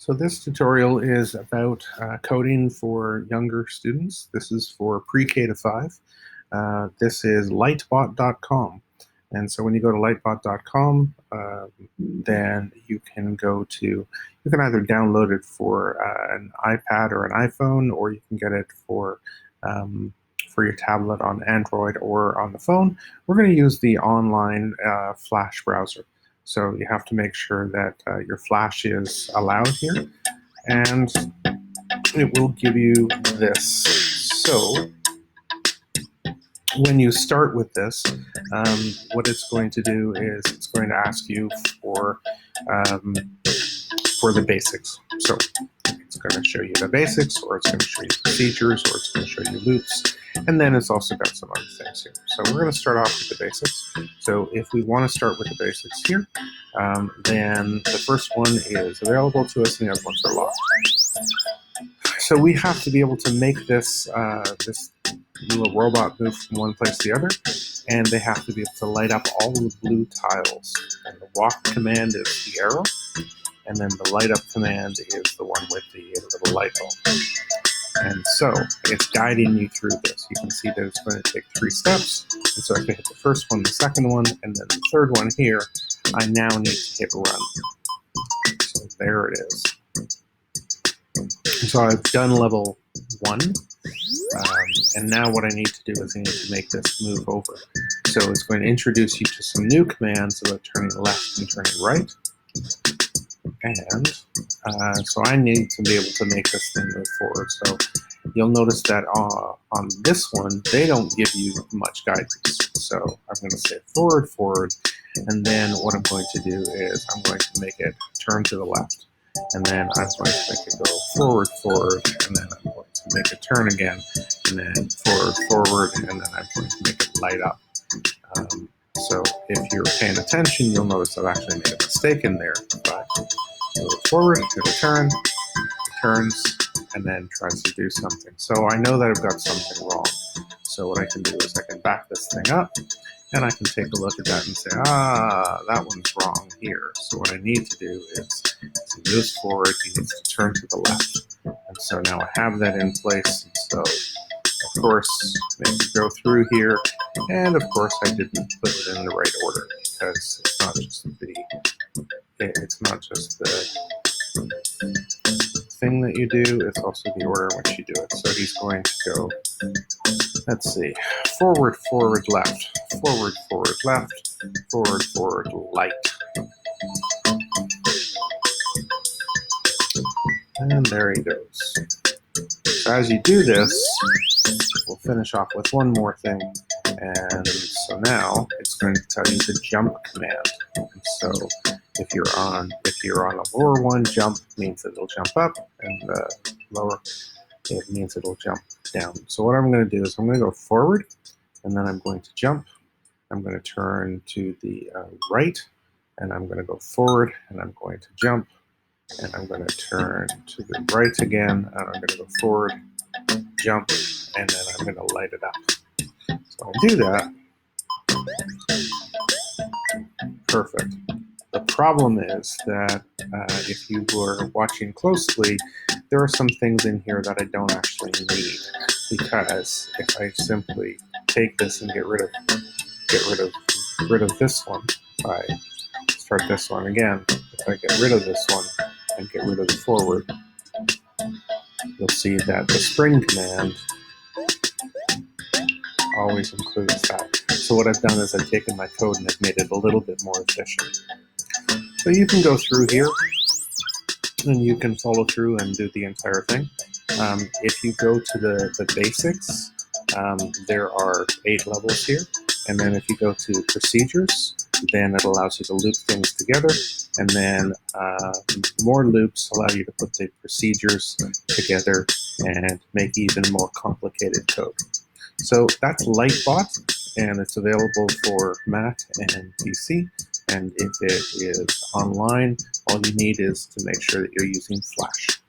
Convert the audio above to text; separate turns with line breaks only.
So this tutorial is about coding for younger students. This is for pre-K to 5. This is lightbot.com. And so when you go to lightbot.com, then you can either download it for an iPad or an iPhone, or you can get it for your tablet on Android or on the phone. We're going to use the online Flash browser. So you have to make sure that your Flash is allowed here, and it will give you this. So when you start with this, what it's going to do is it's going to ask you for the basics. So it's going to show you the basics, or it's going to show you procedures, or it's going to show you loops, and then it's also got some other things here. So we're going to start off with the basics. So if we want to start with the basics here, then the first one is available to us and the other ones are locked. So we have to be able to make this little robot move from one place to the other, and they have to be able to light up all the blue tiles. And the walk command is the arrow, and then the light up command is the one with the little light bulb. And so it's guiding you through this. You can see that it's going to take 3 steps. And so if I hit the first one, the second one, and then the third one here, I now need to hit run. So there it is. So I've done level 1. And now what I need to do is I need to make this move over. So it's going to introduce you to some new commands about turning left and turning right. And so I need to be able to make this thing move forward. So you'll notice that on this one, they don't give you much guidance. So I'm going to say forward, forward, and then what I'm going to do is I'm going to make it turn to the left. And then I'm going to make it go forward, forward, and then I'm going to make it turn again, and then forward, forward, and then I'm going to make it light up. So if you're paying attention, you'll notice I've actually made a mistake in there. But go forward, it'll turn, it turns, and then tries to do something. So I know that I've got something wrong. So what I can do is I can back this thing up, and I can take a look at that and say, that one's wrong here. So what I need to do is to move forward, he needs to turn to the left. And so now I have that in place. And so, of course, maybe go through here. And of course, I didn't put it in the right order, because it's not just the thing that you do, it's also the order in which you do it. So he's going to go, let's see, forward, forward, left, forward, forward, left, forward, forward, light. And there he goes. So as you do this, we'll finish off with one more thing. And so now it's going to tell you the jump command. And so if you're on a lower one, jump means that it'll jump up, and the lower, it means it'll jump down. So what I'm going to do is I'm going to go forward, and then I'm going to jump. I'm going to turn to the right, and I'm going to go forward, and I'm going to jump, and I'm going to turn to the right again, and I'm going to go forward, jump, and then I'm going to light it up. So I do that. Perfect. The problem is that if you were watching closely, there are some things in here that I don't actually need, because if I simply take this and get rid of this one, if I start this one again, if I get rid of this one and get rid of the forward, you'll see that the spring command always includes that. So what I've done is I've taken my code and I've made it a little bit more efficient. So you can go through here and you can follow through and do the entire thing. If you go to the basics, there are 8 levels here. And then if you go to procedures, then it allows you to loop things together. And then more loops allow you to put the procedures together and make even more complicated code. So that's Lightbot, and it's available for Mac and PC. And if it is online, all you need is to make sure that you're using Flash.